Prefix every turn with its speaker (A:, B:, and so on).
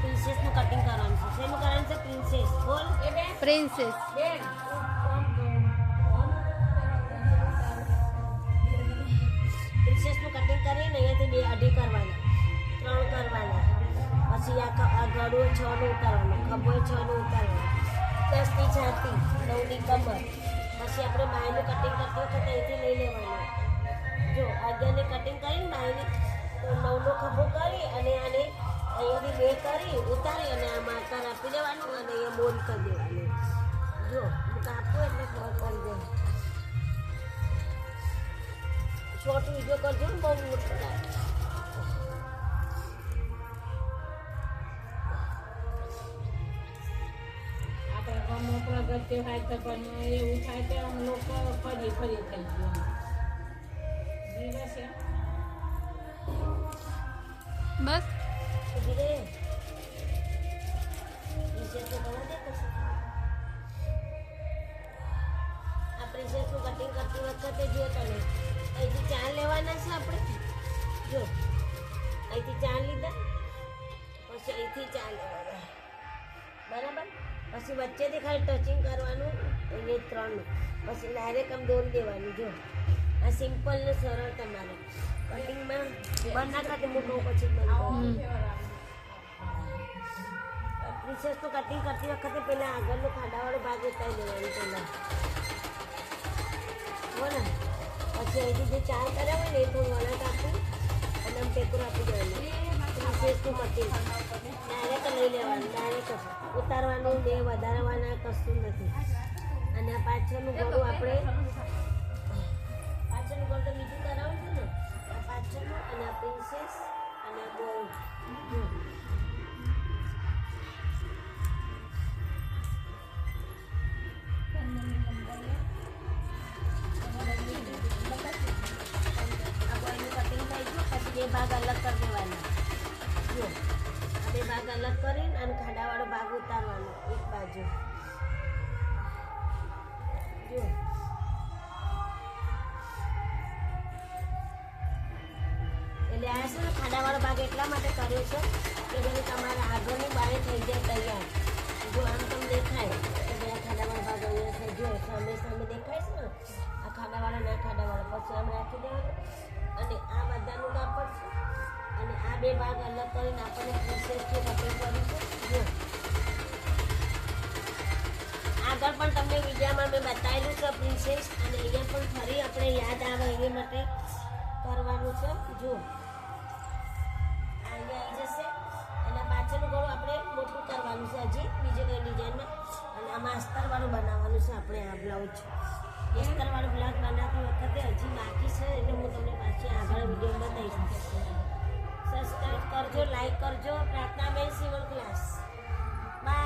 A: પ્રિન્સેસનું cutting કરવાનું છે. શેનું કરવાનું છે? પ્રિન્સેસ. બોલ
B: પ્રિન્સેસ.
A: પ્રિન્સેસનું કટિંગ કરીને અહીંયાથી 2 અઢી કરવાના, 3 કરવાના. પછી આ ગળું 6નું ઉતારવાનું, ખભો 6નું ઉતારવાનું, 10ની છાતી, 9ની કમર. પછી આપણે બાયનું કટિંગ કરતી વખતે અહીંથી લઈ લેવાનું. જો 11ની કટિંગ કરીને બાયની તો 9નો ખભો કરી અને આને અહીંયાથી 2 કરી ઉતારી અને આ માર્કર આપી દેવાનું અને અહીંયા બોલ કરી દેવાનું. જો હું કાપું એટલે ખબર પડી જાય. શોર્ટ વિડીયો કરજો ને, બહુ મોટો લાગે.
C: પ્રગત્ય થાય તો પણ એવું થાય કે આમ લોકો ફરી થઈ ગયું દિવસ
B: બસ
A: ઉભી રે. પ્રિન્સેસનું કરવા દે પછી. આ પ્રિન્સેસનું કટિંગ કરતી વખતે જો તમે અહીંથી 4 લેવાના છે આપણે. જો અહીંથી 4 લીધા, પછી અહીંથી 4 લેવાના, બરાબર. પછી વચ્ચેથી ખાલી ટચિંગ કરવાનું, અહીંયા 3નું. પછી ડાયરેક્ટ આમ દોરી દેવાનું. જો આ સિમ્પલ ને સરળ તમારે કટિંગમાં બંધ ના ખાતે મોટું પછી પ્રિન્સેસનું કટિંગ કરતી વખતે પહેલાં આગળનો ખાડાવાળો ભાગ ઉતારી દેવાનો પહેલાં, બોલો. પછી અહીંથી જે 4 કર્યા હોય ને એ થોડું વળાંક આપી અને આમ ટેકરો આપી દેવાનું. પ્રિન્સેસનું કટિંગ ડાયરેક્ટ લઈ લેવાનું, ડાયરેક્ટ ઉતારવાનું, 2 વધારવાના, કશું નથી. અને આ પાછળનું ગળું આપણે પાછળનું ગળું તો બીજું કરાવું છે ને, આ પાછળનું અને આ પ્રિન્સેસ અને આ બોલ. બે ભાગ અલગ કરી દેવાના. જો આ 2 ભાગ અલગ કરીને અને ખાડાવાળો ભાગ ઉતારવાનો એક બાજુ. જો એટલે આ છે ને ખાડાવાળો ભાગ એટલા માટે કર્યો છે કે જેને તમારા આગળની બારે થઈ જાય તૈયાર. જો આમ તમને દેખાય કે બે ખાડાવાળો ભાગ અહીંયા છે. જો સામે સામે દેખાય છે ને આ ખાડાવાળો ને આ ખાડાવાળો, પછી આમ રાખી દેવાનું અને આ બધાનું કાપડ છે અને આ 2 ભાગ અલગ કરીને આપણને પ્રિન્સેસનું કટિંગ કર્યું છે. જો આગળ પણ તમને વિડીયોમાં મેં બતાવેલું છે પ્રિન્સેસ, અને અહીંયા પણ ફરી આપણે યાદ આવે એની માટે કરવાનું છે. જો અહીંયા આવી જશે અને પાછળનું ગળું આપણે મોટું કરવાનું છે હજી બીજી કઈ ડિઝાઇનમાં. અને આમાં અસ્તરવાળું બનાવવાનું છે આપણે આ બ્લાઉઝ. અસ્તરવાળું બ્લાઉઝ બનાવતી વખતે હજી બાકી છે એટલે હું તમને પાછી આગળ વિડીયો બતાવીશ. સબસ્ક્રાઈબ કરજો, લાઈક કરજો. પ્રાર્થનાબેન સીવણ ક્લાસ.